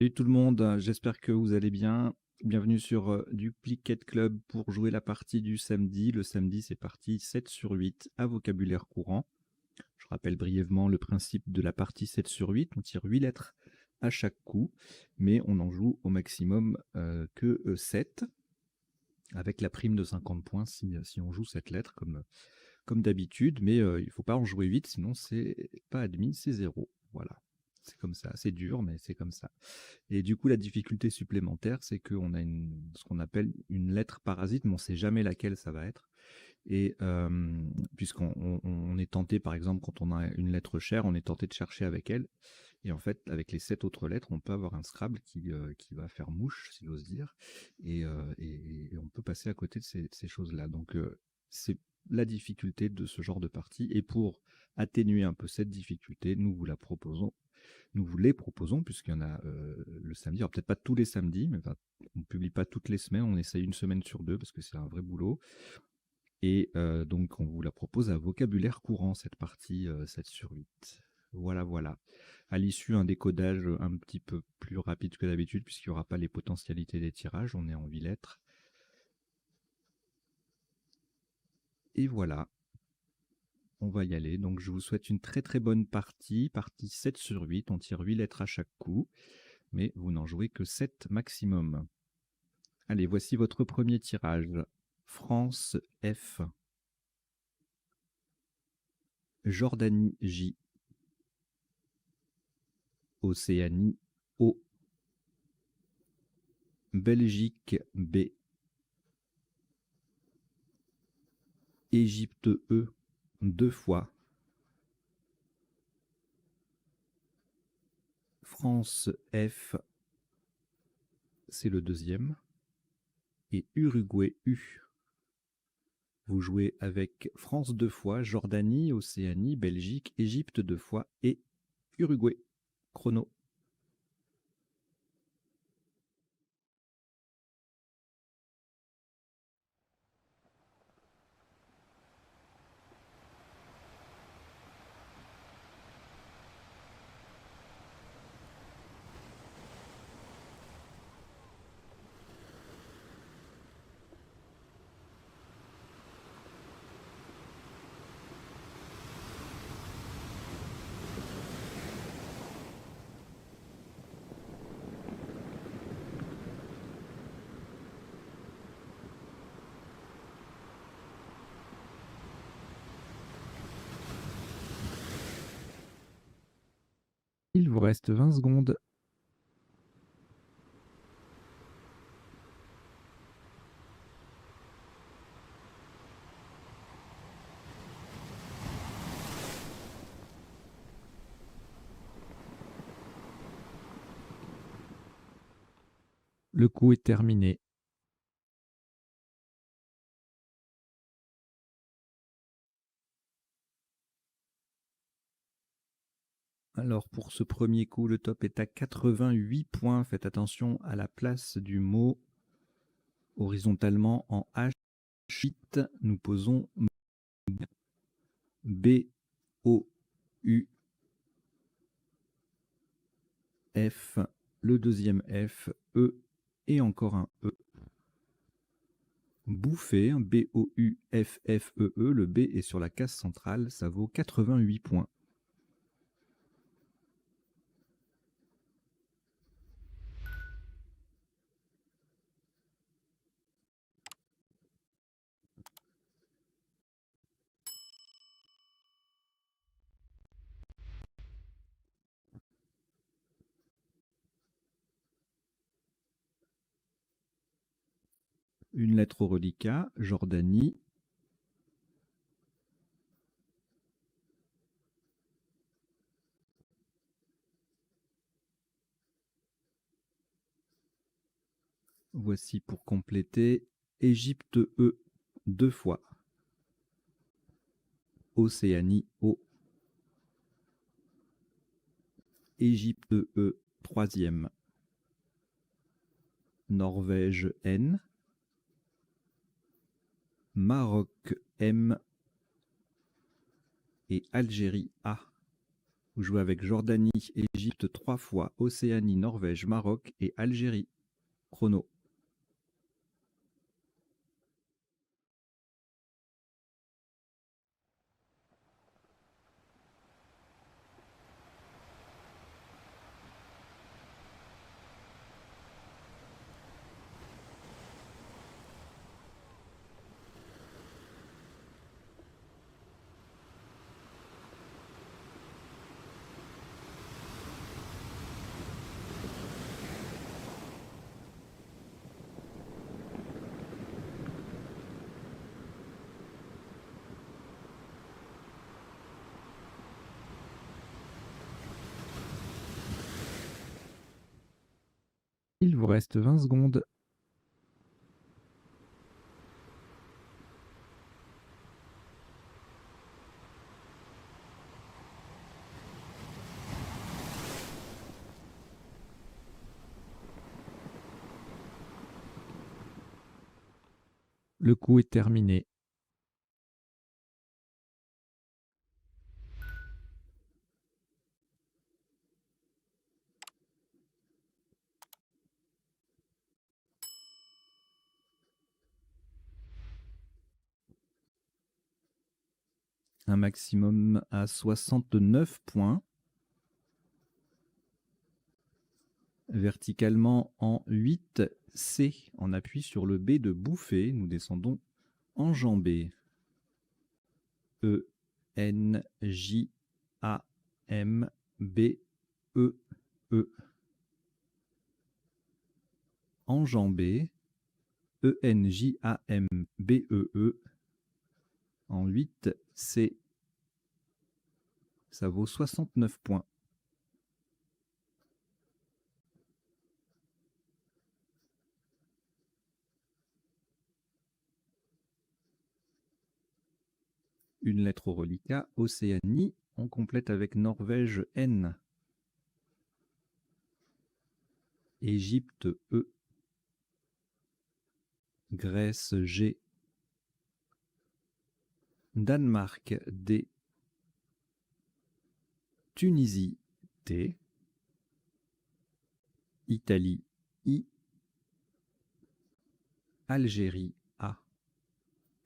Salut tout le monde, j'espère que vous allez bien. Bienvenue sur Duplicate Club pour jouer la partie du samedi. Le samedi, c'est partie 7 sur 8 à vocabulaire courant. Je rappelle brièvement le principe de la partie 7 sur 8. On tire 8 lettres à chaque coup, mais on en joue au maximum que 7, avec la prime de 50 points si on joue cette lettre comme d'habitude. Mais il ne faut pas en jouer 8, sinon c'est pas admis, c'est 0. Voilà. C'est comme ça, c'est dur, mais c'est comme ça. Et du coup, la difficulté supplémentaire, c'est qu'on a ce qu'on appelle une lettre parasite, mais on ne sait jamais laquelle ça va être. Et puisqu'on est tenté, par exemple, quand on a une lettre chère, on est tenté de chercher avec elle. Et en fait, avec les 7 autres lettres, on peut avoir un Scrabble qui va faire mouche, si j'ose dire. Et on peut passer à côté de ces choses-là. Donc, c'est la difficulté de ce genre de partie. Et pour atténuer un peu cette difficulté, nous vous la proposons. Nous vous les proposons, puisqu'il y en a le samedi. Alors, peut-être pas tous les samedis, mais enfin, on ne publie pas toutes les semaines. On essaye une semaine sur 2 parce que c'est un vrai boulot. Et donc, on vous la propose à vocabulaire courant, cette partie 7 sur 8. Voilà, voilà. À l'issue, un décodage un petit peu plus rapide que d'habitude, puisqu'il n'y aura pas les potentialités des tirages. On est en 8 lettres. Et voilà. On va y aller. Donc, je vous souhaite une très très bonne partie. Partie 7 sur 8. On tire 8 lettres à chaque coup, mais vous n'en jouez que 7 maximum. Allez, voici votre premier tirage. France F. Jordanie J. Océanie O. Belgique B. Égypte E. 2 fois. France F. C'est le deuxième. Et Uruguay U. Vous jouez avec France 2 fois, Jordanie, Océanie, Belgique, Égypte 2 fois et Uruguay. Chrono. Il vous reste 20 secondes. Le coup est terminé. Alors pour ce premier coup, le top est à 88 points. Faites attention à la place du mot. Horizontalement en H, nous posons B, O, U, F, le deuxième F, E et encore un E. Bouffé, B-O-U-F-F-E-E, le B est sur la case centrale, ça vaut 88 points. Une lettre au reliquat, Jordanie. Voici pour compléter, Égypte E, 2 fois. Océanie O. Égypte E, troisième. Norvège N. Maroc M. Et Algérie A. Vous jouez avec Jordanie, Égypte 3 fois, Océanie, Norvège, Maroc et Algérie. Chrono. Il vous reste 20 secondes. Le coup est terminé. Un maximum à 69 points. Verticalement en 8C. On appuie sur le B de bouffée. Nous descendons enjambé. E, N, J, A, M, B, E, E. Enjambé. E, N, J, A, M, B, E, E. En 8C. Ça vaut 69 points. Une lettre au reliquat, Océanie. On complète avec Norvège, N. Égypte, E. Grèce, G. Danemark, D. Tunisie, T. Italie, I. Algérie, A.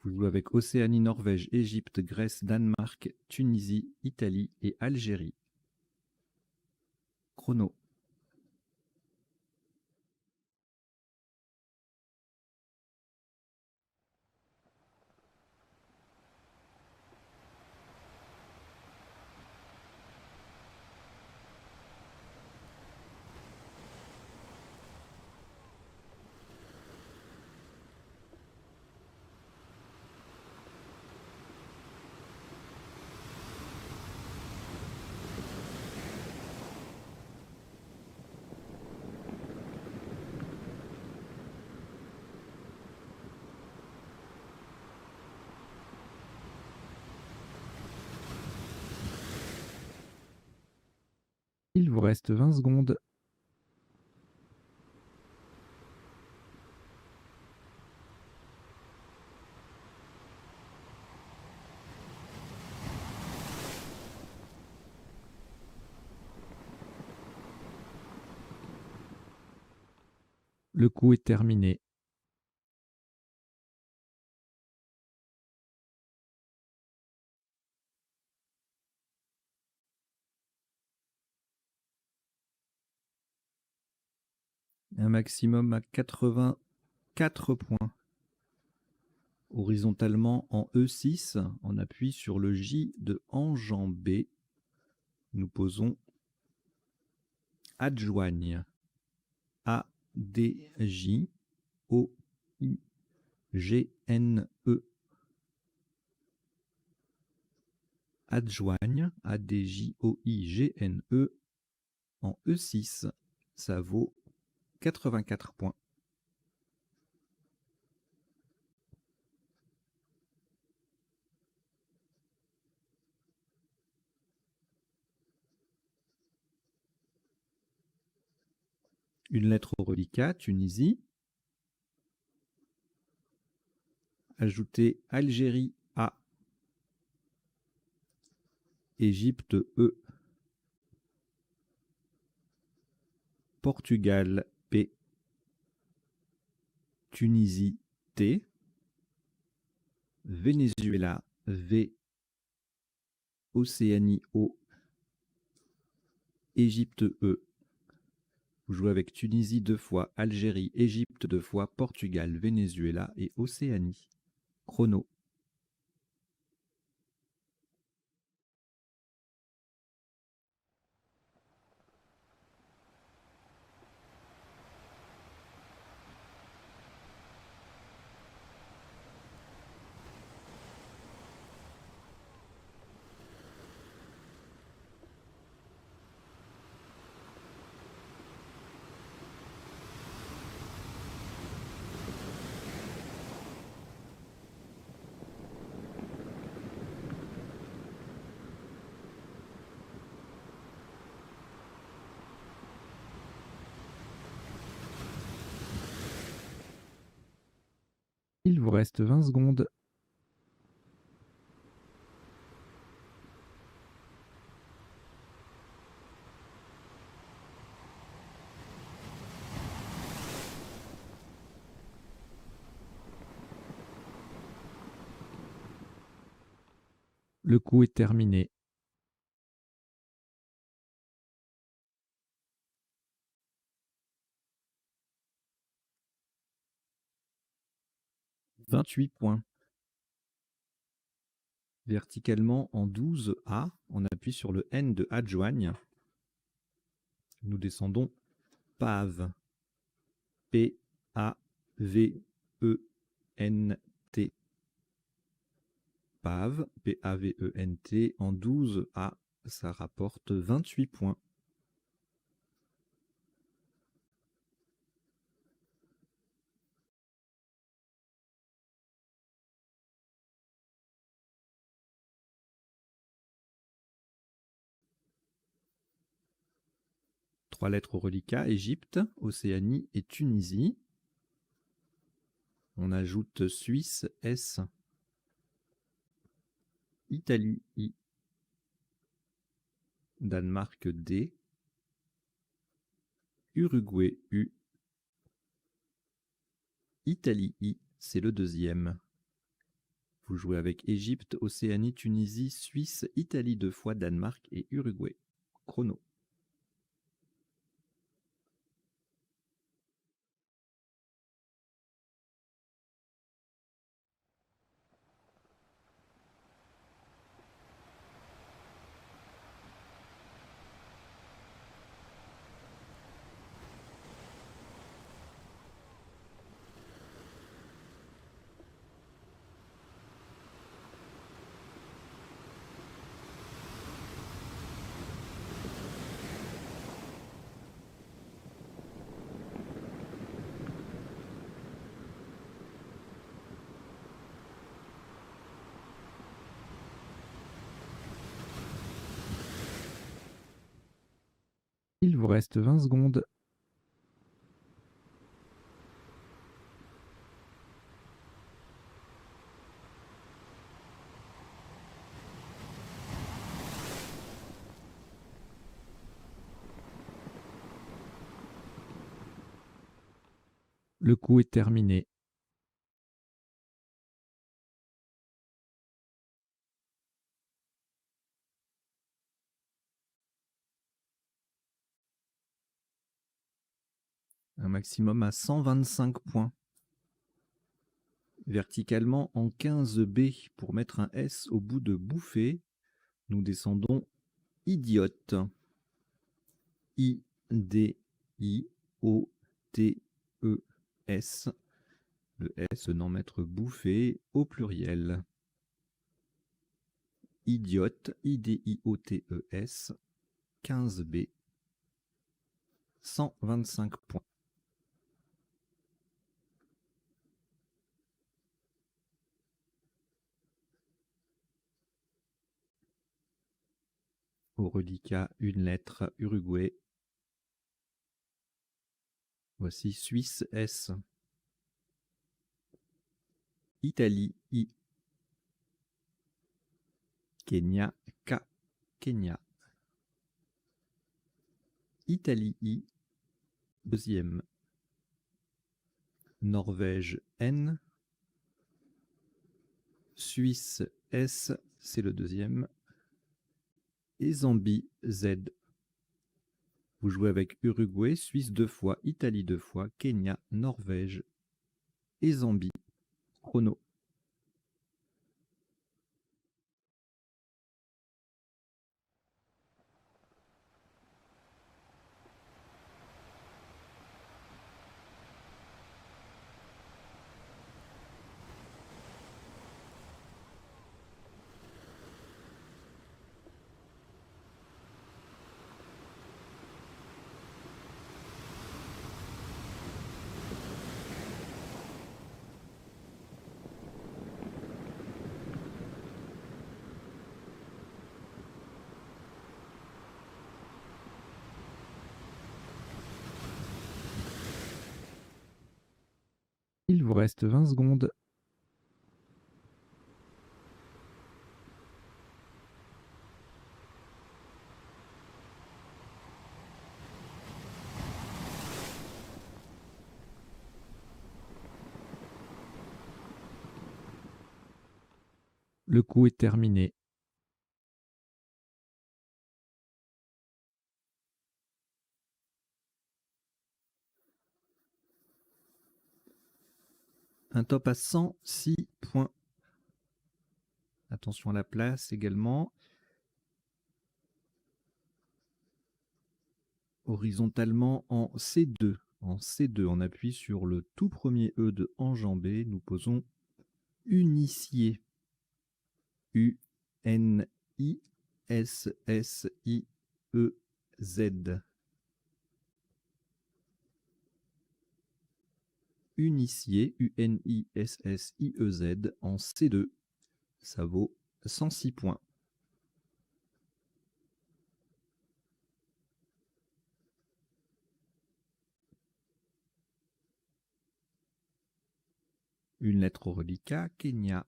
Vous jouez avec Océanie, Norvège, Égypte, Grèce, Danemark, Tunisie, Italie et Algérie. Chrono. Il vous reste 20 secondes. Le coup est terminé. Un maximum à 84 points. Horizontalement en E6, on appuie sur le J de enjambé. Nous posons adjoigne. A, D, J, O, I, G, N, E. Adjoigne, A, D, J, O, I, G, N, E. En E6, ça vaut 84 points. Une lettre au reliquat, Tunisie. Ajoutez Algérie, A. Égypte, E. Portugal, P. Tunisie, T. Venezuela, V. Océanie, O. Égypte, E. Vous jouez avec Tunisie 2 fois, Algérie, Égypte 2 fois, Portugal, Venezuela et Océanie. Chrono. Il vous reste 20 secondes. Le coup est terminé. « 28 points. Verticalement en 12A, on appuie sur le N de adjoigne. Nous descendons Pave. P-A-V-E-N-T. Pave, P-A-V-E-N-T, en 12A, ça rapporte 28 points. Trois lettres au reliquat, Égypte, Océanie et Tunisie. On ajoute Suisse, S. Italie, I. Danemark, D. Uruguay, U. Italie, I, c'est le deuxième. Vous jouez avec Égypte, Océanie, Tunisie, Suisse, Italie 2 fois, Danemark et Uruguay. Chrono. Il vous reste 20 secondes. Le coup est terminé. Un maximum à 125 points. Verticalement en 15B pour mettre un S au bout de bouffée, nous descendons idiote. I-D-I-O-T-E-S. Le S non mettre bouffée au pluriel. Idiote, I-D-I-O-T-E-S, 15B, 125 points. Au reliquat, une lettre, Uruguay. Voici Suisse, S. Italie, I. Kenya, K. Kenya. Italie, I. deuxième. Norvège N. Suisse S, c'est le deuxième. Et Zambie Z. Vous jouez avec Uruguay, Suisse 2 fois, Italie 2 fois, Kenya, Norvège et Zambie. Chrono. Il vous reste 20 secondes. Le coup est terminé. Un top à 106 points. Attention à la place également. Horizontalement en C2. En C2, on appuie sur le tout premier E de enjambé. Nous posons unicier. U-N-I-S-S-I-E-Z. Unicier, U-N-I-S-S-I-E-Z en C2. Ça vaut 106 points. Une lettre au reliquat, Kenya.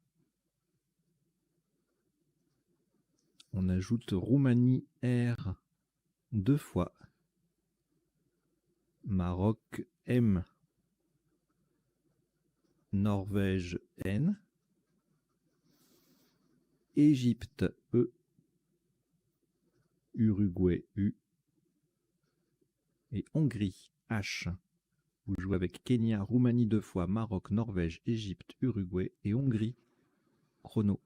On ajoute Roumanie R 2 fois. Maroc M. Norvège N. Égypte E. Uruguay U. Et Hongrie H. Vous jouez avec Kenya, Roumanie 2 fois, Maroc, Norvège, Égypte, Uruguay et Hongrie. Chrono.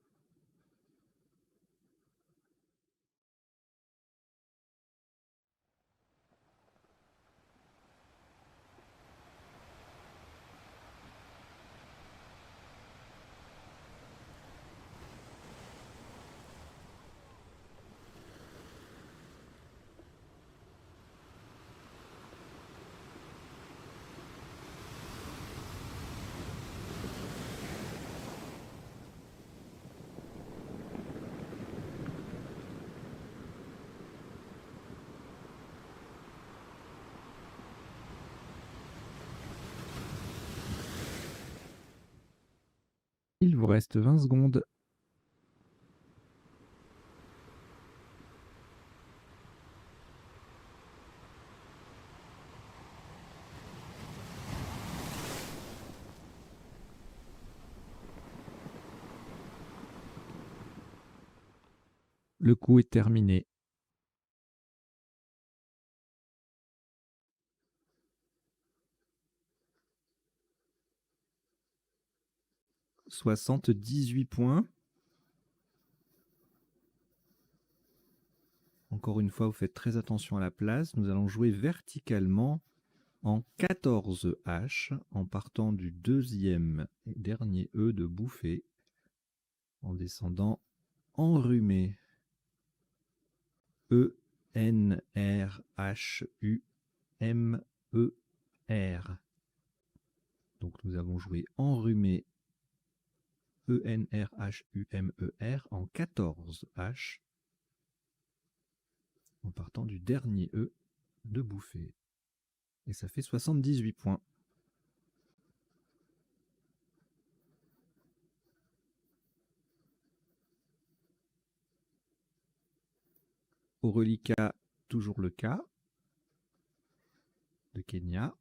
Il vous reste 20 secondes. Le coup est terminé. « 78 points. Encore une fois, vous faites très attention à la place. Nous allons jouer verticalement en 14 H en partant du deuxième et dernier E de bouffée en descendant enrhumé. E-N-R-H-U-M-E-R. Donc nous avons joué enrhumé E-N-R-H-U-M-E-R en 14 H en partant du dernier E de bouffée. Et ça fait 78 points. Au reliquat, toujours le cas. de Kenya.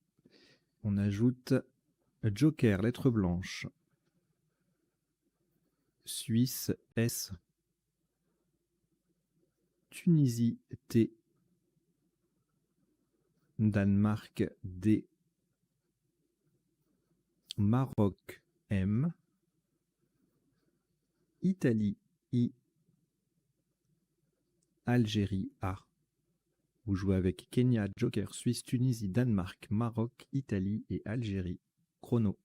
On ajoute Joker, lettre blanche. Suisse, S. Tunisie, T. Danemark, D. Maroc, M. Italie, I. Algérie, A. Vous jouez avec Kenya, Joker, Suisse, Tunisie, Danemark, Maroc, Italie et Algérie. Chrono.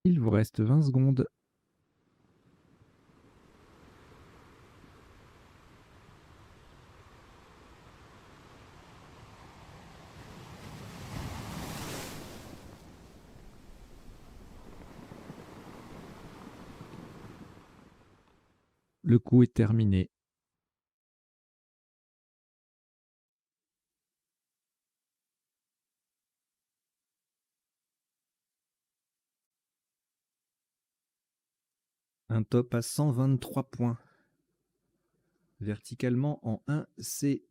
Il vous reste 20 secondes. Le coup est terminé. Un top à 123 points. Verticalement en 1C,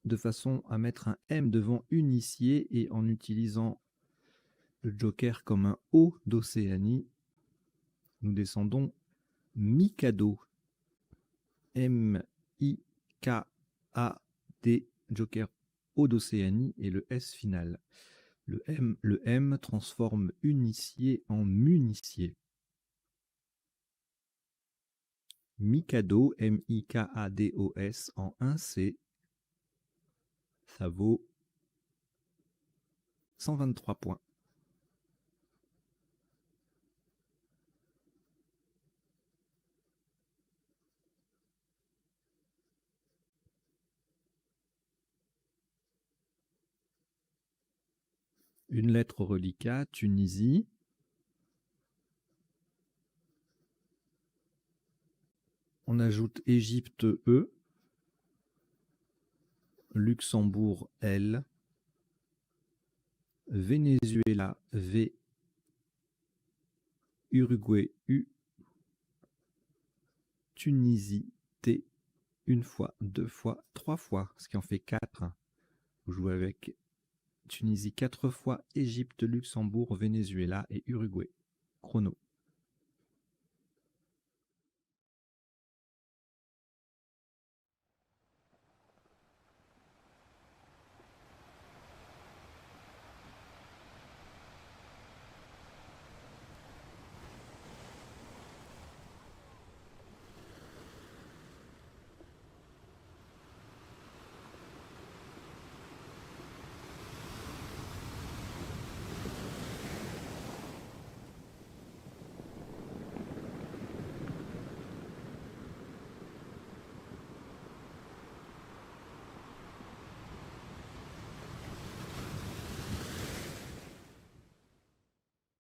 de façon à mettre un M devant Unicier et en utilisant le Joker comme un O d'Océanie, nous descendons Mikado. M-I-K-A-D, Joker O d'Océanie et le S final. Le M transforme Unicier en Municier. Mikado, M-I-K-A-D-O-S en 1C, ça vaut 123 points. Une lettre reliquat, Tunisie. On ajoute Égypte E, Luxembourg L, Venezuela V, Uruguay U, Tunisie T, une fois, deux fois, trois fois, ce qui en fait 4. Vous jouez avec Tunisie 4 fois, Égypte, Luxembourg, Venezuela et Uruguay. Chrono.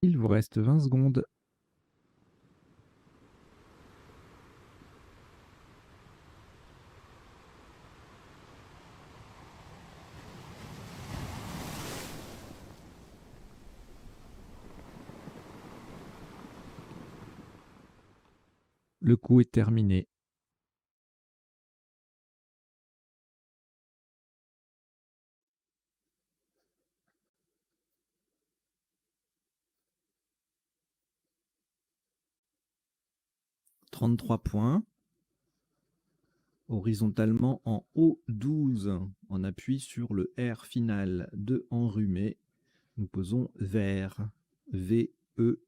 Il vous reste 20 secondes. Le coup est terminé. « 33 points. Horizontalement en O12, on appuie sur le R final de enrhumé. Nous posons vert, V-E-R-T.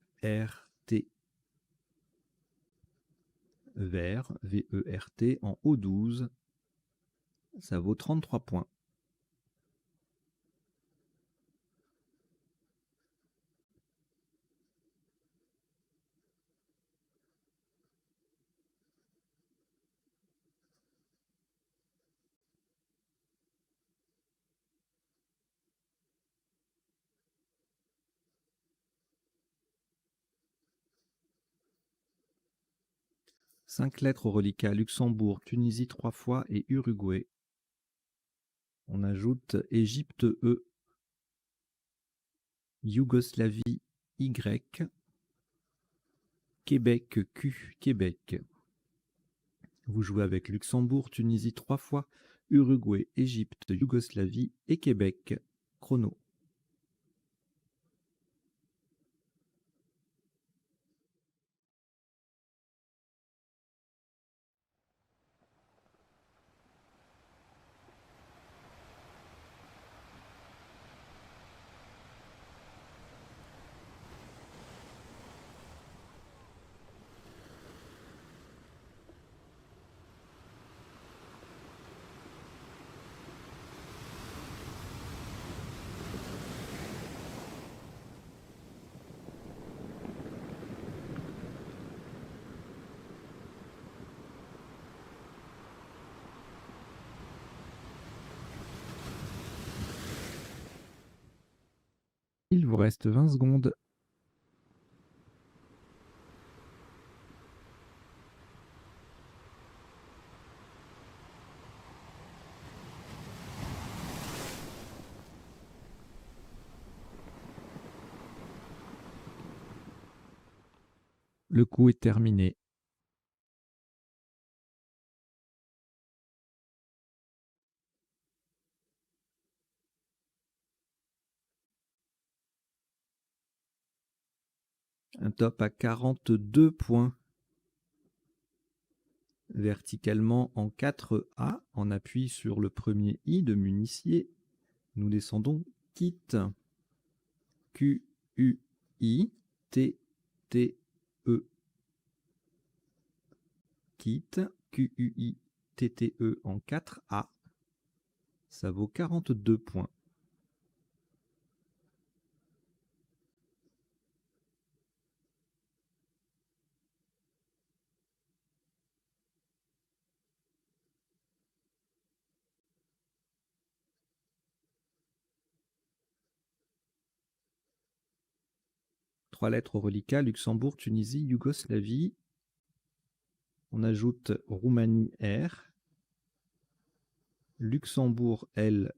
Vert, V-E-R-T en O12. Ça vaut 33 points. 5 lettres au reliquat Luxembourg, Tunisie 3 fois et Uruguay. On ajoute Égypte E, Yougoslavie Y, Québec Q, Québec. Vous jouez avec Luxembourg, Tunisie 3 fois, Uruguay, Égypte, Yougoslavie et Québec. Chrono. Il vous reste 20 secondes. Le coup est terminé. Un top à 42 points. Verticalement en 4A, en appui sur le premier I de Munissier. Nous descendons quitte. Q, U, I, T, T, E. Quitte. Q, U, I, T, T, E en 4A. Ça vaut 42 points. Trois lettres au reliquat, Luxembourg, Tunisie, Yougoslavie. On ajoute Roumanie R. Luxembourg L,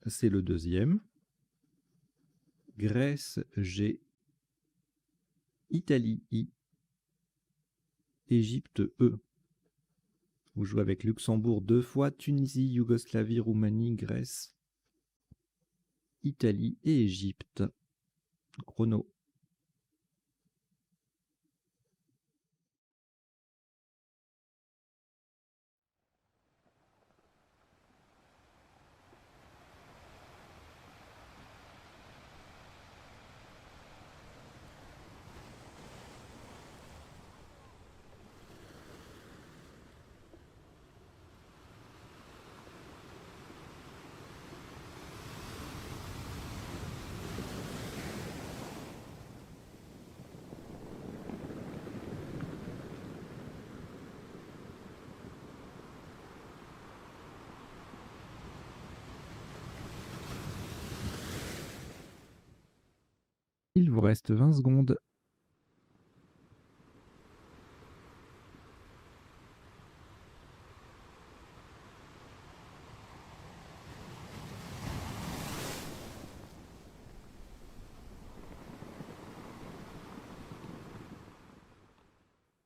c'est le deuxième. Grèce G. Italie I. Égypte E. Vous jouez avec Luxembourg 2 fois, Tunisie, Yougoslavie, Roumanie, Grèce, Italie et Égypte. Chrono. Il vous reste 20 secondes.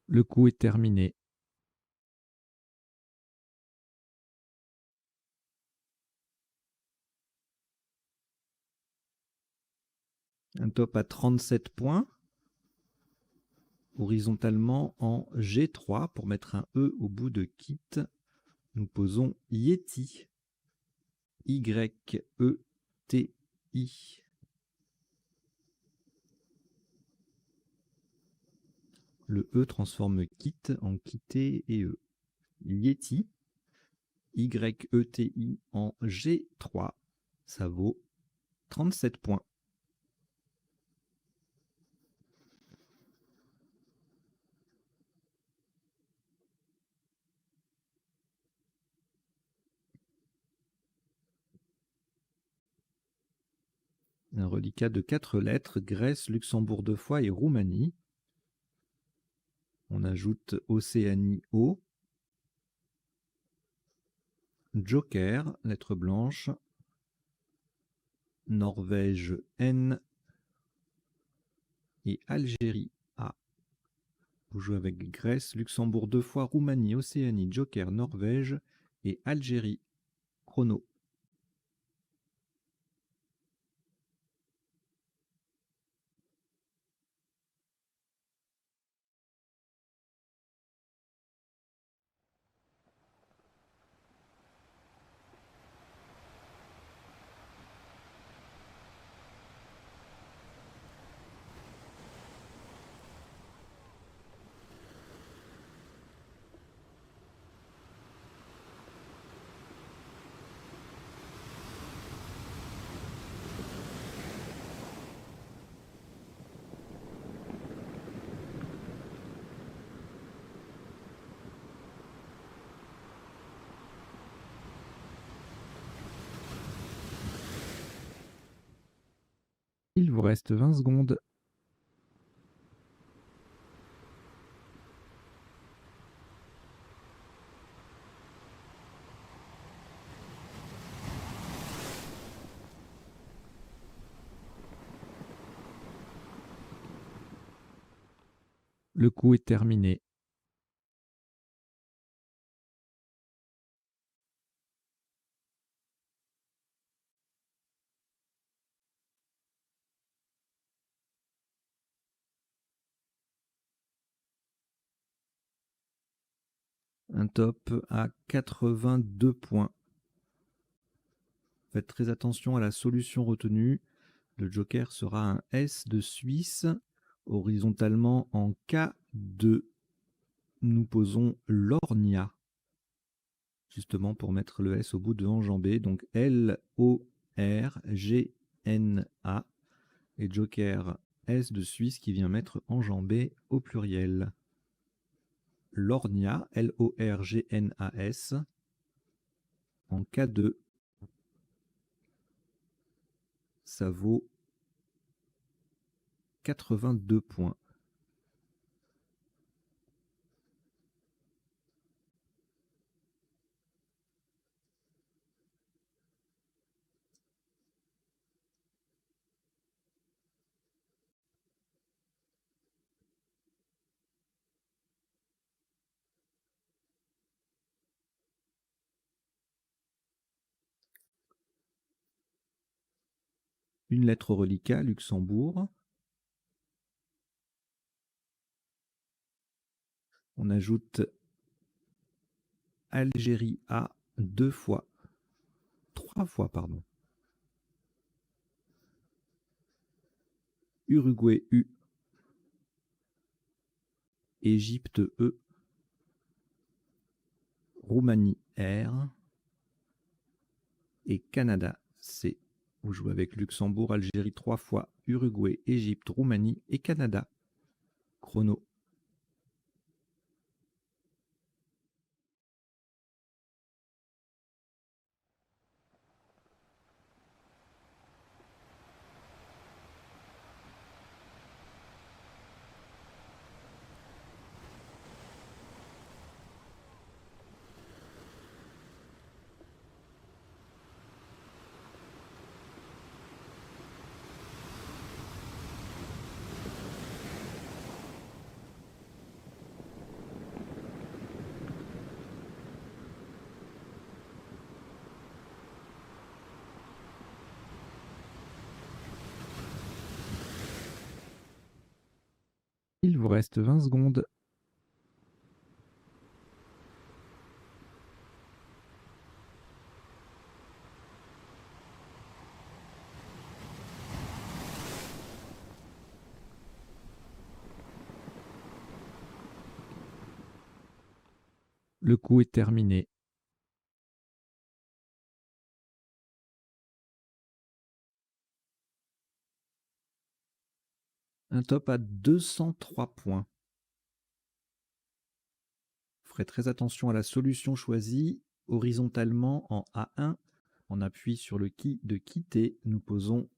Le coup est terminé. Un top à 37 points. Horizontalement en G3 pour mettre un E au bout de quitte. Nous posons Yeti. Y-E-T-I. Le E transforme quitte en quitter et E. Yeti. Y-E-T-I en G3. Ça vaut 37 points. Un reliquat de 4 lettres, Grèce, Luxembourg 2 fois et Roumanie. On ajoute Océanie O. Joker, lettre blanche. Norvège N. Et Algérie A. Vous jouez avec Grèce, Luxembourg 2 fois, Roumanie, Océanie, Joker, Norvège et Algérie. Chrono. Il vous reste 20 secondes. Le coup est terminé. Un top à 82 points. Faites très attention à la solution retenue. Le joker sera un S de Suisse. Horizontalement en K2. Nous posons l'ornia. Justement pour mettre le S au bout de enjambé. Donc L-O-R-G-N-A. Et joker S de Suisse qui vient mettre enjambé au pluriel. L'ornia, L-O-R-G-N-A-S, en K2. Ça vaut 82 points. Une lettre reliquat, Luxembourg. On ajoute Algérie A 2 fois. 3 fois, pardon. Uruguay U. Égypte E. Roumanie R. Et Canada C. Vous jouez avec Luxembourg, Algérie 3 fois, Uruguay, Égypte, Roumanie et Canada. Chrono. Il vous reste 20 secondes. Le coup est terminé. Un top à 203 points. Ferez très attention à la solution choisie. Horizontalement en A1, on appuie sur le qui de quitter. Nous posons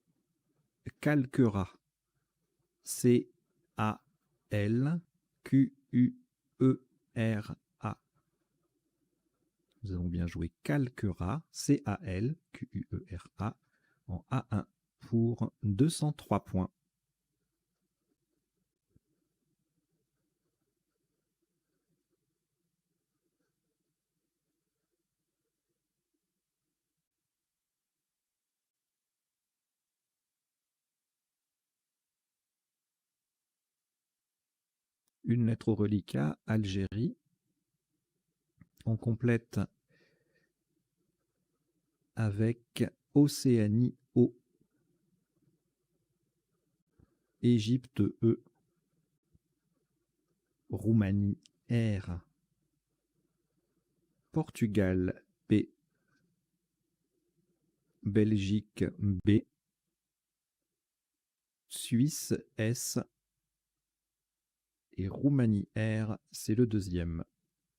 calquera. C-A-L-Q Q-U-E-R-A. Nous avons bien joué calquera, C-A-L-Q-U-E-R-A, en A1 pour 203 points. Une lettre au reliquat, Algérie. On complète avec Océanie, O. Égypte, E. Roumanie, R. Portugal, P. Belgique, B. Suisse, S. Et Roumanie, R, c'est le deuxième.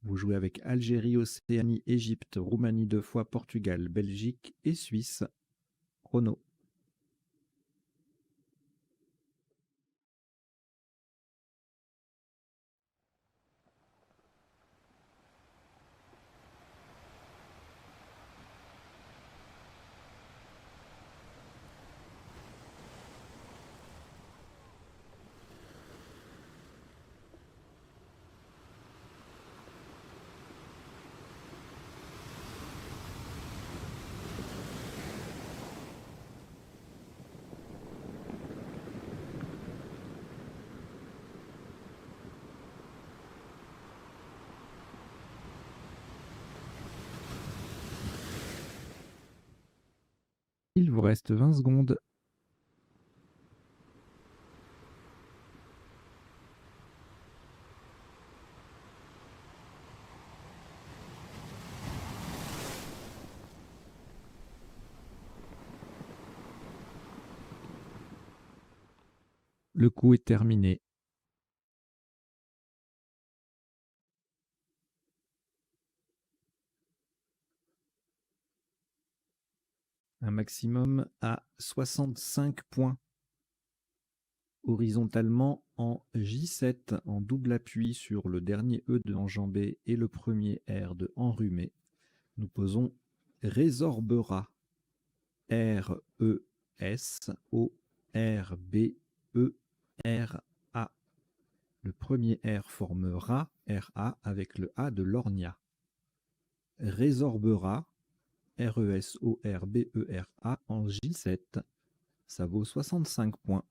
Vous jouez avec Algérie, Océanie, Égypte, Roumanie 2 fois, Portugal, Belgique et Suisse. Chrono. Il vous reste 20 secondes. Le coup est terminé. Un maximum à 65 points. Horizontalement en J7, en double appui sur le dernier E de enjambé et le premier R de enrhumé. Nous posons résorbera. R-E-S-O-R-B-E-R-A. Le premier R formera R-A avec le A de l'ornia. Résorbera. R-E-S-O-R-B-E-R-A en J7. Ça vaut 65 points.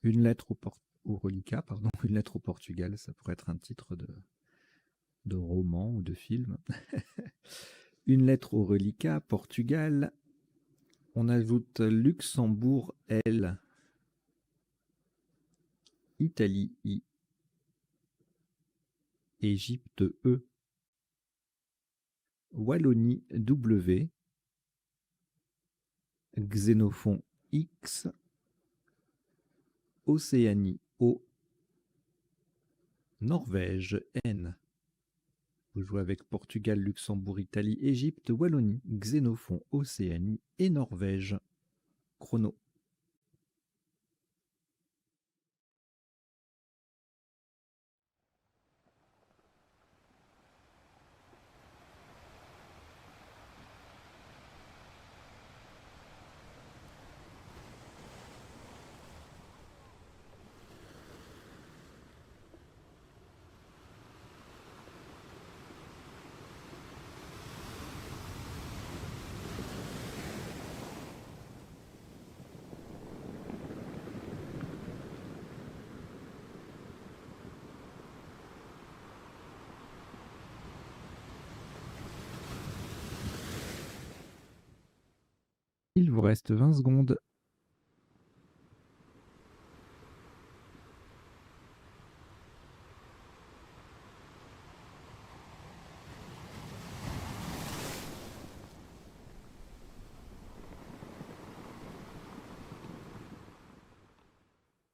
Une lettre au reliquat, pardon, une lettre au Portugal, ça pourrait être un titre de roman ou de film. Une lettre au reliquat, Portugal. On ajoute Luxembourg, L. Italie, I. Égypte, E. Wallonie, W. Xénophon, X. Océanie, O. Norvège, N. Vous jouez avec Portugal, Luxembourg, Italie, Égypte, Wallonie, Xénophon, Océanie et Norvège. Chrono. Il vous reste 20 secondes.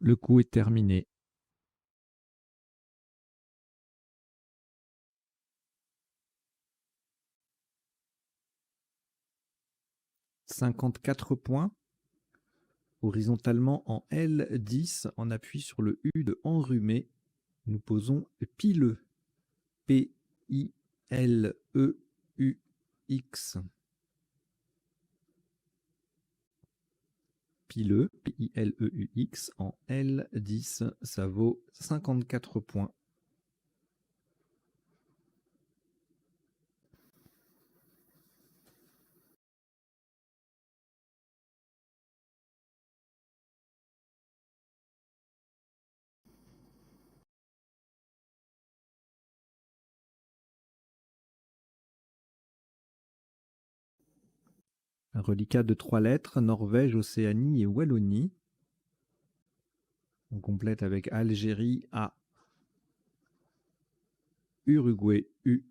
Le coup est terminé. 54 points. Horizontalement en L10, en appui sur le U de enrhumé, nous posons pileux. P-I-L-E-U-X. Pileux, P-I-L-E-U-X, en L10, ça vaut 54 points. Un reliquat de 3 lettres, Norvège, Océanie et Wallonie. On complète avec Algérie, A. Uruguay, U.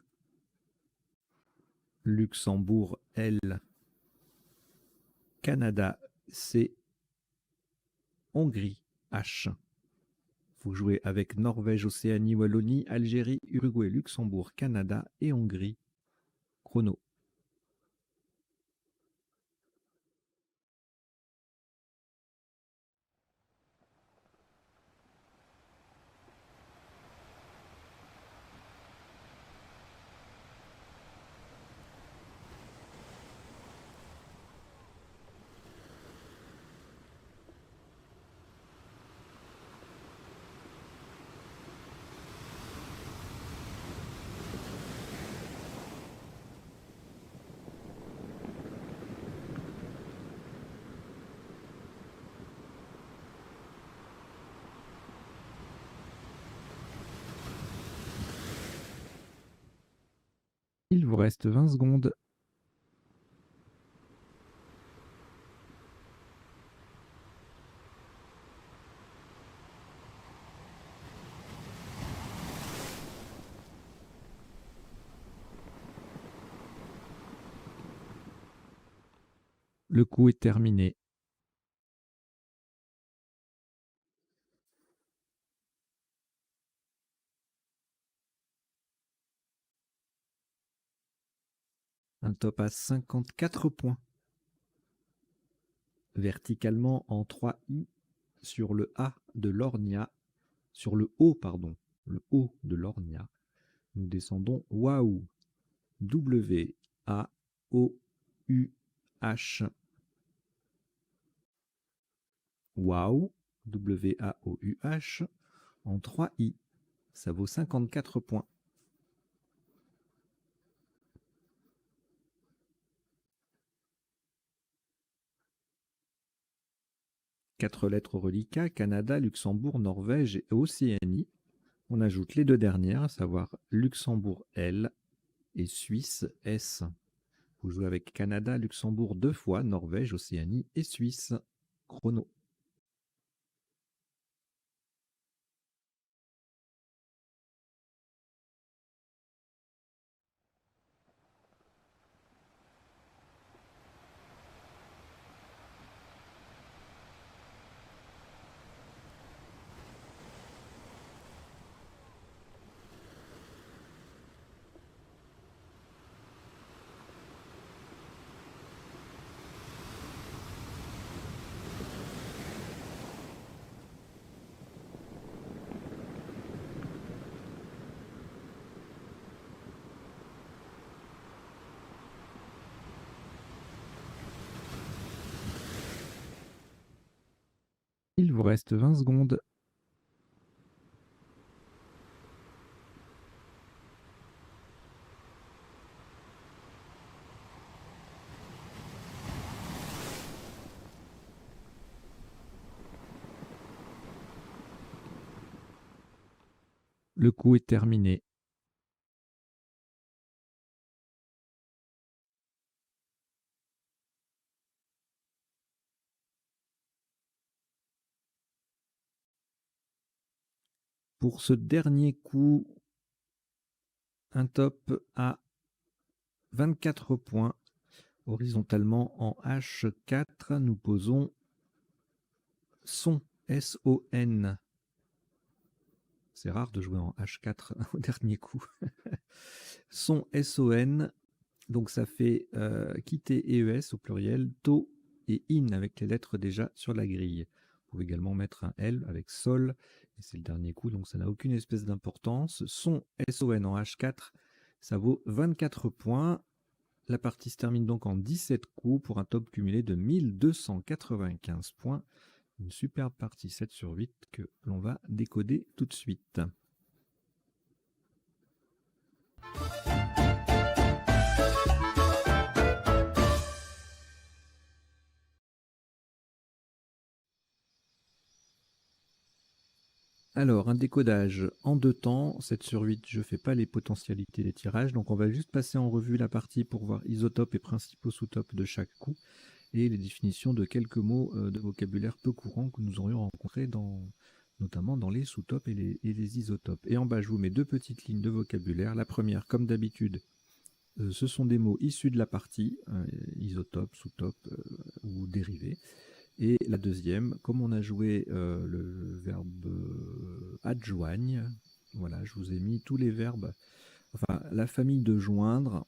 Luxembourg, L. Canada, C. Hongrie, H. Vous jouez avec Norvège, Océanie, Wallonie, Algérie, Uruguay, Luxembourg, Canada et Hongrie. Chrono. Il vous reste 20 secondes. Le coup est terminé. Un top à 54 points. Verticalement en 3i sur le A de l'Ornia, sur le O, pardon, le O de l'Ornia. Nous descendons Waouh. W-A-O-U-H. Waouh. W-A-O-U-H. En 3i. Ça vaut 54 points. Quatre lettres reliquats, Canada, Luxembourg, Norvège et Océanie. On ajoute les deux dernières, à savoir Luxembourg L et Suisse S. Vous jouez avec Canada, Luxembourg 2 fois, Norvège, Océanie et Suisse. Chrono. Il vous reste 20 secondes. Le coup est terminé. Pour ce dernier coup, un top à 24 points. Horizontalement en H4, nous posons son, S-O-N. C'est rare de jouer en H4 au dernier coup. Son, S-O-N. Donc ça fait quitter EES au pluriel, to et in avec les lettres déjà sur la grille. Vous pouvez également mettre un L avec sol, et c'est le dernier coup, donc ça n'a aucune espèce d'importance. Son SON en H4, ça vaut 24 points. La partie se termine donc en 17 coups pour un top cumulé de 1295 points. Une superbe partie 7 sur 8 que l'on va décoder tout de suite. Alors, un décodage en 2 temps, 7 sur 8, je ne fais pas les potentialités des tirages, donc on va juste passer en revue la partie pour voir isotopes et principaux sous-topes de chaque coup, et les définitions de quelques mots de vocabulaire peu courants que nous aurions rencontrés notamment dans les sous-topes et les isotopes. Et en bas, je vous mets 2 petites lignes de vocabulaire. La première, comme d'habitude, ce sont des mots issus de la partie, isotope, sous-top ou dérivés. Et la deuxième, comme on a joué le verbe adjoigne, voilà, je vous ai mis tous les verbes, enfin la famille de joindre.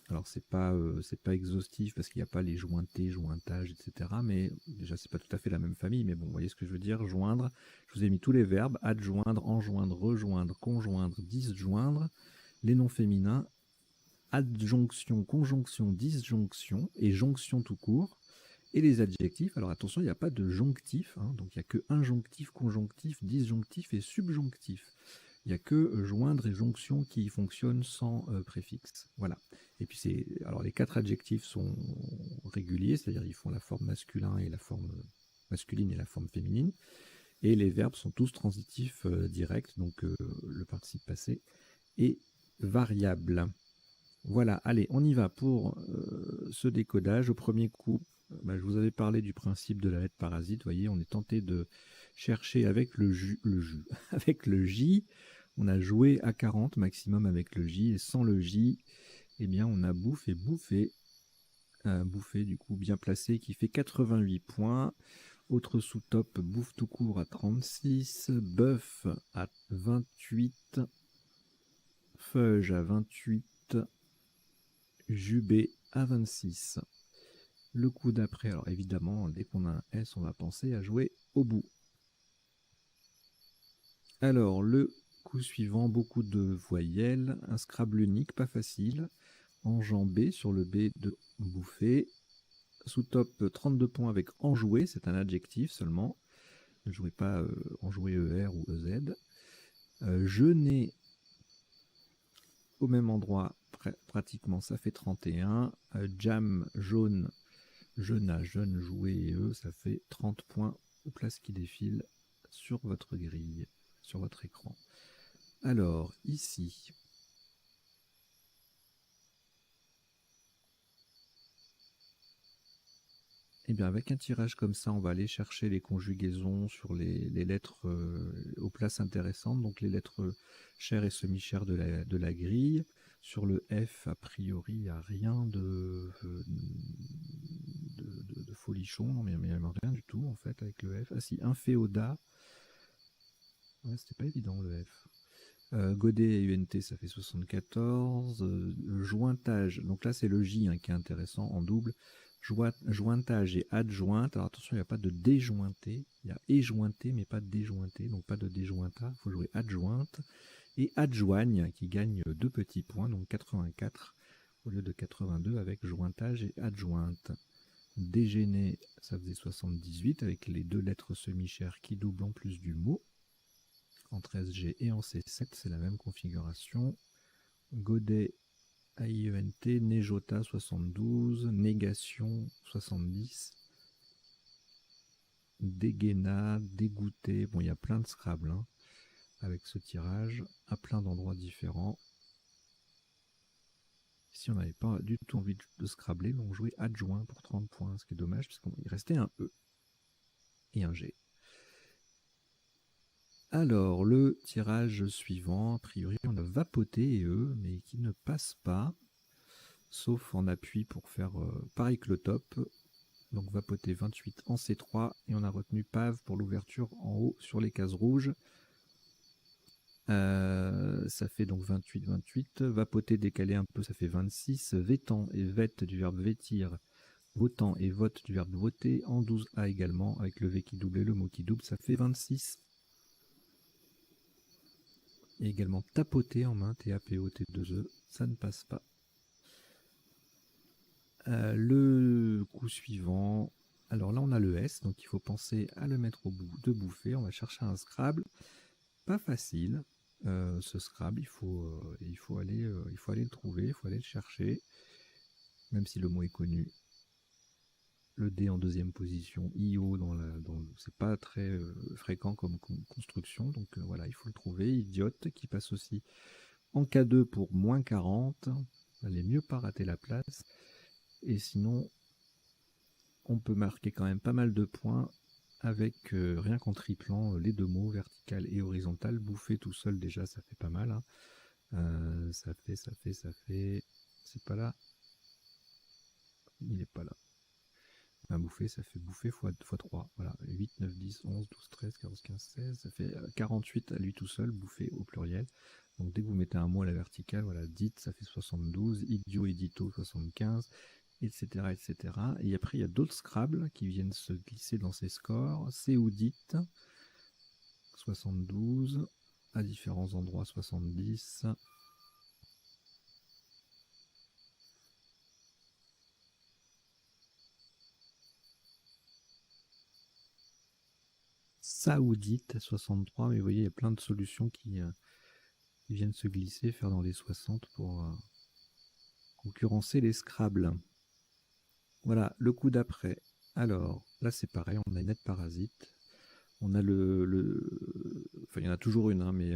Alors c'est pas exhaustif parce qu'il n'y a pas les jointés, jointage, etc. Mais déjà c'est pas tout à fait la même famille, mais bon, vous voyez ce que je veux dire, joindre. Je vous ai mis tous les verbes, adjoindre, enjoindre, rejoindre, conjoindre, disjoindre, les noms féminins, adjonction, conjonction, disjonction et jonction tout court. Et les adjectifs, alors attention, il n'y a pas de jonctif, hein, donc il n'y a que injonctif, conjonctif, disjonctif et subjonctif. Il n'y a que joindre et jonction qui fonctionnent sans préfixe. Voilà. Et puis alors les 4 adjectifs sont réguliers, c'est-à-dire ils font la forme masculine et la forme féminine. Et les verbes sont tous transitifs directs, donc le participe passé est variable. Voilà, allez, on y va pour ce décodage. Au premier coup, je vous avais parlé du principe de la lettre parasite. Vous voyez, on est tenté de chercher avec avec le J. On a joué à 40 maximum avec le J, et sans le J, eh bien, on a bouffé. Bouffé, du coup, bien placé, qui fait 88 points. Autre sous-top, bouffe tout court à 36, bœuf à 28, feuge à 28, Jubé à 26. Le coup d'après, alors évidemment, dès qu'on a un S, on va penser à jouer au bout. Alors, le coup suivant, beaucoup de voyelles, un Scrabble unique, pas facile, enjambé sur le B de bouffer. Sous-top 32 points avec enjoué, c'est un adjectif seulement. Ne jouez pas enjoué ER ou EZ. Jeûner au même endroit, pratiquement, ça fait 31. Jam, jaune, jeune, jouer et eux, ça fait 30 points aux places qui défilent sur votre grille, sur votre écran. Alors, ici, eh bien, avec un tirage comme ça, on va aller chercher les conjugaisons sur les lettres aux places intéressantes, donc les lettres chères et semi-chères de la grille. Sur le F, a priori, il n'y a rien de folichon, non, mais il n'y a rien du tout, en fait, avec le F. Ah si, inféodat. Ouais, c'était pas évident, le F. Godet et UNT, ça fait 74. Jointage, donc là c'est le J qui est intéressant en double. Jointage et adjointe. Alors attention, il n'y a pas de déjointé. Il y a éjointé, mais pas déjointé, donc pas de déjointa. Il faut jouer adjointe. Et adjoigne, qui gagne 2 petits points, donc 84 au lieu de 82 avec jointage et adjointe. Dégéné, ça faisait 78 avec les 2 lettres semi-chères qui doublent en plus du mot. En 13G et en C7, c'est la même configuration. Godet, AIENT, Nejota 72, Négation 70, Dégaina, Dégoûté. Bon, il y a plein de Scrabble avec ce tirage, à plein d'endroits différents. Si on n'avait pas du tout envie de Scrabbler, on jouait adjoint pour 30 points, ce qui est dommage, parce qu'il restait un E et un G. Alors, le tirage suivant, a priori, on a vapoté et eux, mais qui ne passe pas, sauf en appui pour faire pareil que le top. Donc vapoté 28 en C3, et on a retenu pave pour l'ouverture en haut sur les cases rouges. ça fait donc 28, 28. Vapoter, décaler un peu, ça fait 26. Vétan et vête du verbe vêtir. Votant et vote du verbe voter. En 12A également, avec le V qui double et le mot qui double, ça fait 26. Et également tapoter en main, T-A-P-O-T-2-E, ça ne passe pas. Le coup suivant, alors là on a le S, donc il faut penser à le mettre au bout de bouffer. On va chercher un Scrabble, pas facile. Ce Scrabble, il faut aller le trouver, il faut aller le chercher, même si le mot est connu. Le D en deuxième position, IO c'est pas très fréquent comme construction, donc voilà, il faut le trouver. Idiote qui passe aussi en K2 pour moins 40. Allez mieux pas rater la place. Et sinon, on peut marquer quand même pas mal de points avec rien qu'en triplant les deux mots, vertical et horizontal. Bouffer tout seul déjà, ça fait pas mal. Hein. Ça fait. C'est pas là. Il n'est pas là. Bouffer, ça fait bouffer x 3. Voilà, 8, 9, 10, 11, 12, 13, 14, 15, 16. Ça fait 48 à lui tout seul, bouffer au pluriel. Donc dès que vous mettez un mot à la verticale, voilà, dites, ça fait 72. Idiot, édito, 75. Etc., etc. Et après, il y a d'autres Scrabble qui viennent se glisser dans ces scores. C'est Oudite, 72, à différents endroits, 70. Saoudite, 63, mais vous voyez, il y a plein de solutions qui viennent se glisser, faire dans les 60 pour concurrencer les Scrabble. Voilà, le coup d'après. Alors, là c'est pareil, on a une lettre parasite. On a enfin, il y en a toujours une, hein, mais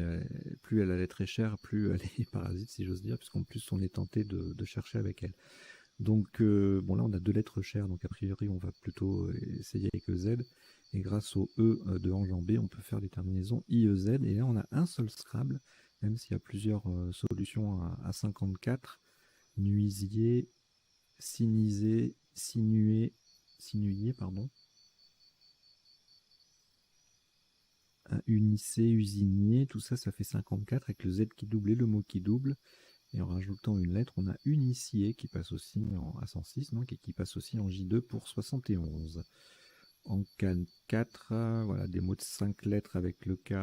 plus elle est très chère, plus elle est parasite, si j'ose dire, puisqu'en plus on est tenté de chercher avec elle. Donc, bon, là on a deux lettres chères, donc a priori on va plutôt essayer avec EZ. Et grâce au E de enjambé, on peut faire les terminaisons IEZ. Et là on a un seul Scrabble, même s'il y a plusieurs solutions à 54. Nuisier, sinisé, sinué, pardon. Unicé, usinier, tout ça, ça fait 54 avec le Z qui double et le mot qui double. Et en rajoutant une lettre, on a unicié qui passe aussi à 106, donc, et qui passe aussi en J2 pour 71. En K4, voilà, des mots de 5 lettres avec le K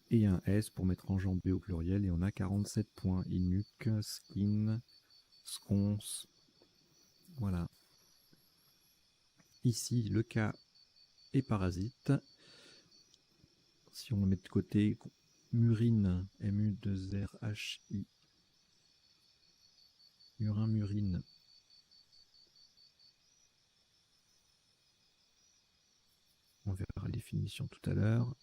et un S pour mettre enjambé au pluriel. Et on a 47 points. Inuc, skin, sconce. Voilà. Ici, le K est parasite. Si on le met de côté, Murine, M-U-2-R-H-I. Murin, murine. On verra la définition tout à l'heure.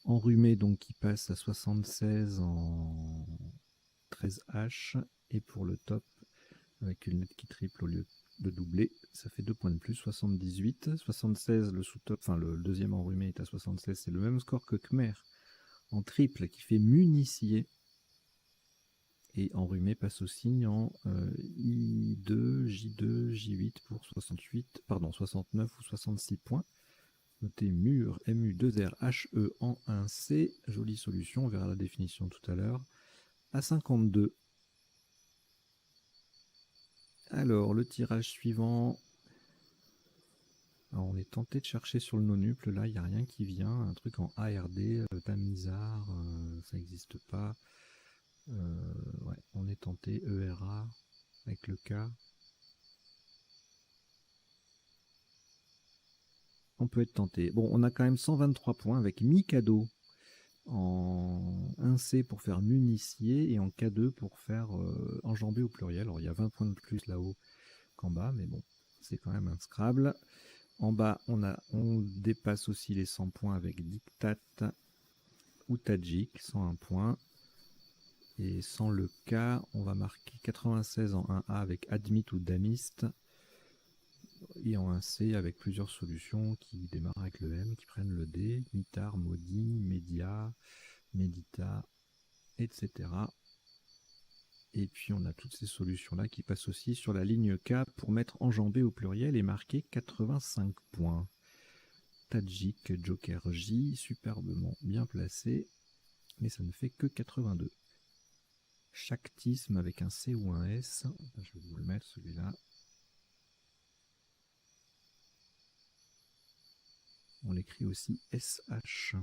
Enrhumé, donc, qui passe à 76 en 13H. Et pour le top, avec une lettre qui triple au lieu de doubler, ça fait 2 points de plus, 78. 76, le sous-top, enfin le deuxième enrhumé est à 76, c'est le même score que Khmer en triple qui fait municier. Et enrhumé passe aussi en I2, J2, J8 pour 69 ou 66 points. Notez mur, MU2RHE en 1C. Jolie solution, on verra la définition tout à l'heure. À 52. Alors, le tirage suivant. Alors, on est tenté de chercher sur le nonuple. Là, il n'y a rien qui vient. Un truc en ARD, Tamizar, ça n'existe pas. Ouais, on est tenté. ERA avec le K. On peut être tenté. Bon, on a quand même 123 points avec Mikado en 1C pour faire municier et en K2 pour faire enjambé au pluriel. Alors il y a 20 points de plus là-haut qu'en bas, mais bon, c'est quand même un Scrabble. En bas, on dépasse aussi les 100 points avec Diktat ou Tadjik, 101 points. Et sans le K, on va marquer 96 en 1A avec Admit ou Damist. Et en 1C avec plusieurs solutions qui démarrent avec le M, qui prennent le D, Mitar, Maudit, Média, Médita, etc. Et puis on a toutes ces solutions-là qui passent aussi sur la ligne K pour mettre enjambé au pluriel et marquer 85 points. Tadjik, Joker J, superbement bien placé. mais ça ne fait que 82. Shaktisme avec un C ou un S. Je vais vous le mettre celui-là. On l'écrit aussi SH.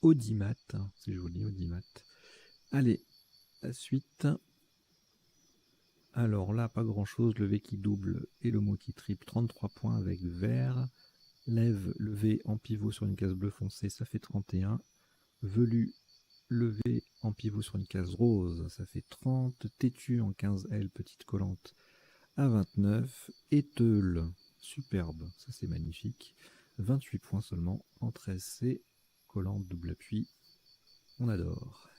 Audimat, c'est joli, Audimat. Allez, la suite. Alors là, pas grand-chose. Le V qui double et le mot qui triple, 33 points avec vert. Lève le V en pivot sur une case bleu foncé, ça fait 31. Velu, le V en pivot sur une case rose, ça fait 30. Têtu en 15L, petite collante, à 29. Éteule, superbe, ça c'est magnifique. 28 points seulement en 13C. Collante, double appui, on adore.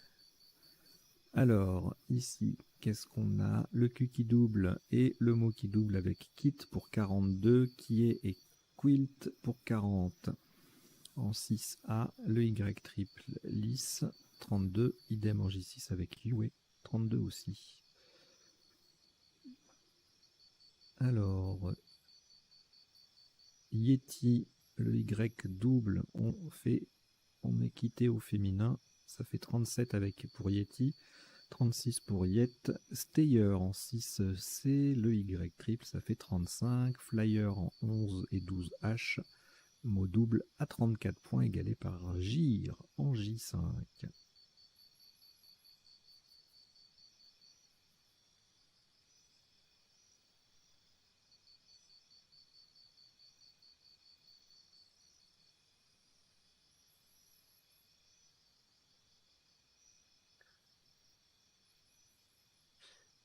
Alors, ici, qu'est-ce qu'on a? Le Q qui double et le mot qui double avec kit pour 42, qui est et quilt pour 40. En 6A, le Y triple lisse, 32, idem en J6 avec Yue, 32 aussi. Alors, Yeti, le Y double, on est quitté au féminin, ça fait 37 avec pour Yeti, 36 pour Yet. Stayer en 6C, le Y triple, ça fait 35. Flyer en 11 et 12H, mot double à 34 points, égalé par Gire en J5.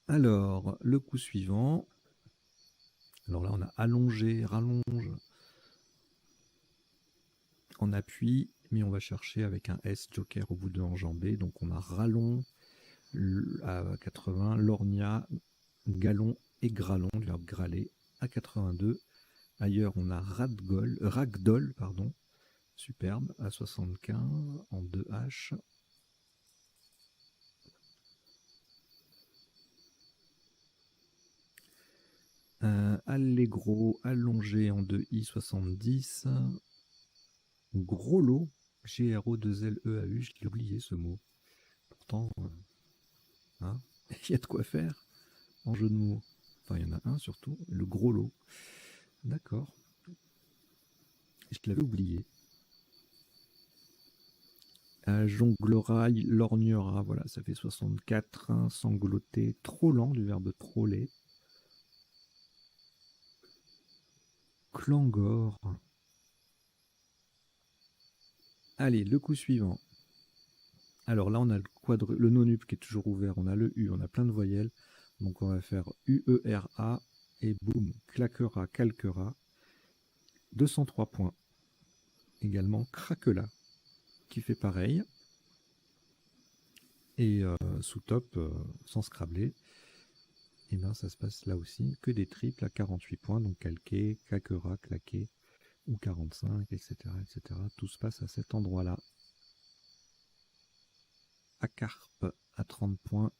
Alors, le coup suivant. Alors là, on a allongé, rallonge en appui, mais on va chercher avec un S joker au bout de enjambé. Donc on a rallon à 80, lorgna, galon et gralon, du verbe graler, à 82. Ailleurs, on a ragdoll, pardon, superbe, à 75, en 2H. Allegro, allongé en 2I, 70. Gros lot, G-R-O-2-L-E-A-U, je l'ai oublié ce mot. Pourtant, hein, il y a de quoi faire en jeu de mots. Enfin, il y en a un surtout, le gros lot. D'accord. Je l'avais oublié. Jonglera, lorgnera, voilà, ça fait 64. Hein, sangloter, trop lent, du verbe troller. Clangor. Allez, le coup suivant. Alors là, on a le non-up qui est toujours ouvert, on a le U, on a plein de voyelles. Donc on va faire U-E-R-A et boum, claquera, calquera. 203 points. Également craquela, qui fait pareil. Et sous top, sans scrabler, et bien ça se passe là aussi, que des triples à 48 points, donc calqué, claquera, claqué, ou 45, etc., etc. Tout se passe à cet endroit-là. À carpe à 30 points.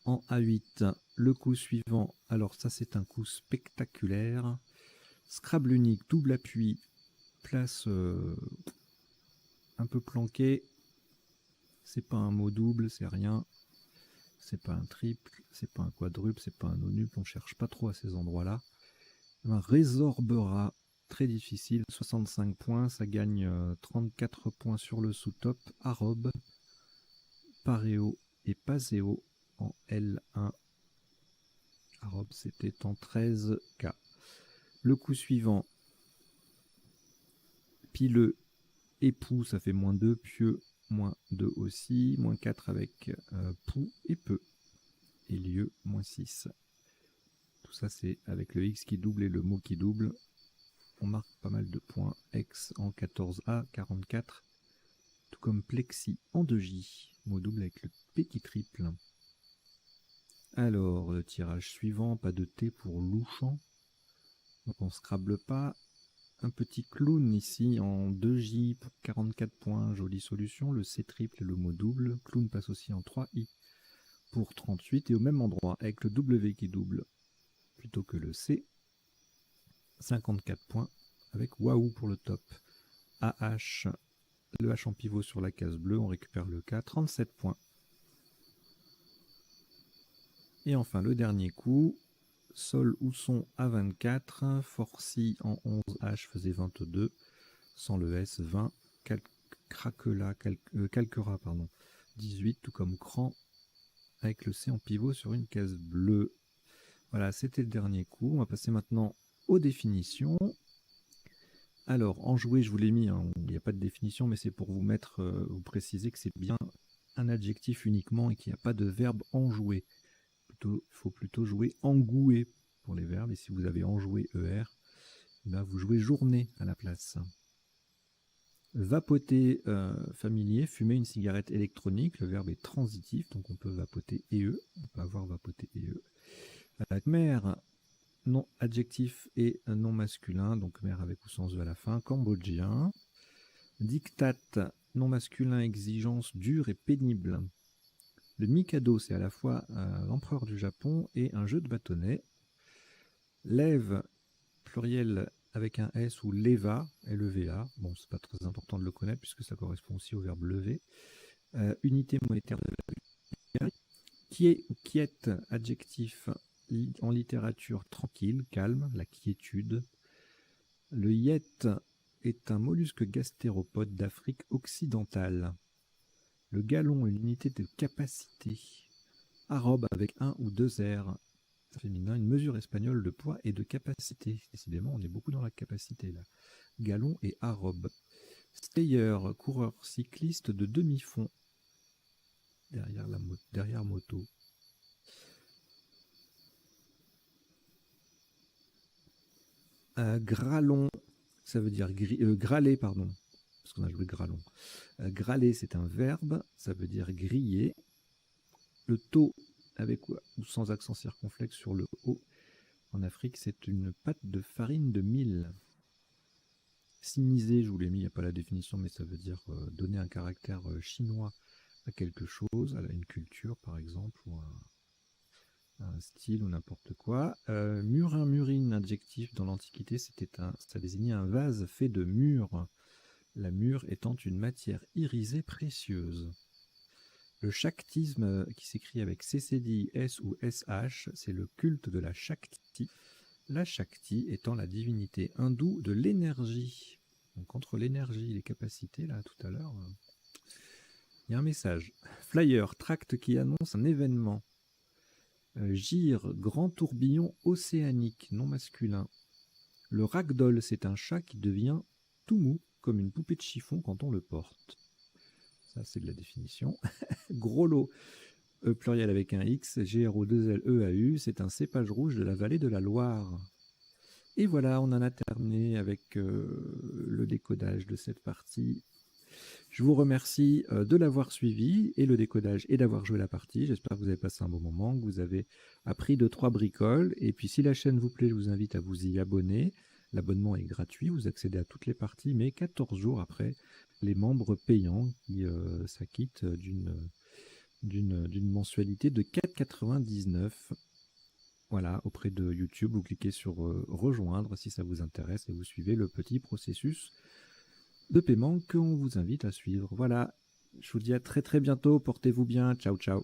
En A8, le coup suivant, alors ça c'est un coup spectaculaire. Scrabble unique, double appui, place un peu planquée. C'est pas un mot double, c'est rien. C'est pas un triple, c'est pas un quadruple, c'est pas un nonuple, on cherche pas trop à ces endroits-là. Un résorbera, très difficile, 65 points, ça gagne 34 points sur le sous-top. Arobe, paréo et paséo en L1. Arobe, c'était en 13K. Le coup suivant, pileux, époux, ça fait moins 2, pieux, moins 2 aussi, moins 4 avec pou et peu, et lieu, moins 6. Tout ça, c'est avec le X qui double et le mot qui double. On marque pas mal de points. X en 14A, 44. Tout comme plexi en 2J. Mot double avec le P qui triple. Alors, le tirage suivant, pas de T pour louchant. Donc on ne scrable pas. un petit clown ici en 2J pour 44 points, jolie solution. Le C triple et le mot double. Clown passe aussi en 3I pour 38 et au même endroit avec le W qui double plutôt que le C. 54 points avec Waouh pour le top. AH, le H en pivot sur la case bleue, on récupère le K, 37 points. Et enfin le dernier coup, Sol ou son à 24, Forci en 11H faisait 22, sans le S 20, Calquera pardon, 18, tout comme Cran avec le C en pivot sur une case bleue. Voilà, c'était le dernier coup. On va passer maintenant aux définitions. Alors, enjoué, je vous l'ai mis, hein, il n'y a pas de définition, mais c'est pour vous mettre, vous préciser que c'est bien un adjectif uniquement et qu'il n'y a pas de verbe enjouer. Il faut plutôt jouer engoué pour les verbes, et si vous avez enjoué ER, là vous jouez journée à la place. Vapoter, familier, fumer une cigarette électronique, le verbe est transitif, donc on peut vapoter EE, on peut avoir vapoté EE. Mère, non adjectif et non masculin, donc mère avec ou sans E à la fin, cambodgien. Diktat, non masculin, exigence dure et pénible. Le Mikado, c'est à la fois l'empereur du Japon et un jeu de bâtonnet. Lève, pluriel avec un S ou leva, L-E-V-A. Bon, c'est pas très important de le connaître puisque ça correspond aussi au verbe lever. Unité monétaire de la quiète, adjectif en littérature tranquille, calme, la quiétude. Le yet est un mollusque gastéropode d'Afrique occidentale. Le gallon est l'unité de capacité. Arrobe avec un ou deux R. Féminin, une mesure espagnole de poids et de capacité. Décidément, on est beaucoup dans la capacité là. Gallon et arrobe. Stayer, coureur cycliste de demi-fond. Derrière moto. Gralon, ça veut dire grâler, pardon. Parce qu'on a joué gralon. Grâler, c'est un verbe, ça veut dire griller. Le taux, avec ou sans accent circonflexe sur le O, en Afrique, c'est une pâte de farine de mil. Siniser, je vous l'ai mis, il n'y a pas la définition, mais ça veut dire donner un caractère chinois à quelque chose, à une culture par exemple, ou un style ou n'importe quoi. Murin, murine, adjectif dans l'Antiquité, ça désignait un vase fait de mûre, la mûre étant une matière irisée précieuse. Le shaktisme, qui s'écrit avec CCD, S ou SH, c'est le culte de la Shakti. La Shakti étant la divinité hindoue de l'énergie. Donc entre l'énergie et les capacités, là tout à l'heure, il y a un message. Flyer, tract qui annonce un événement. Gyre, grand tourbillon océanique, non masculin. Le ragdoll, c'est un chat qui devient tout mou, comme une poupée de chiffon quand on le porte. Ça, c'est de la définition. Gros lot, pluriel avec un X, G-R-O-2-L-E-A-U, c'est un cépage rouge de la vallée de la Loire. Et voilà, on en a terminé avec le décodage de cette partie. Je vous remercie de l'avoir suivi et le décodage et d'avoir joué la partie. J'espère que vous avez passé un bon moment, que vous avez appris 2-3 bricoles. Et puis si la chaîne vous plaît, je vous invite à vous y abonner. L'abonnement est gratuit, vous accédez à toutes les parties, mais 14 jours après, les membres payants qui s'acquittent d'une mensualité de 4,99 €. Voilà, auprès de YouTube, vous cliquez sur rejoindre si ça vous intéresse et vous suivez le petit processus de paiement qu'on vous invite à suivre. Voilà, je vous dis à très très bientôt, portez-vous bien, ciao ciao.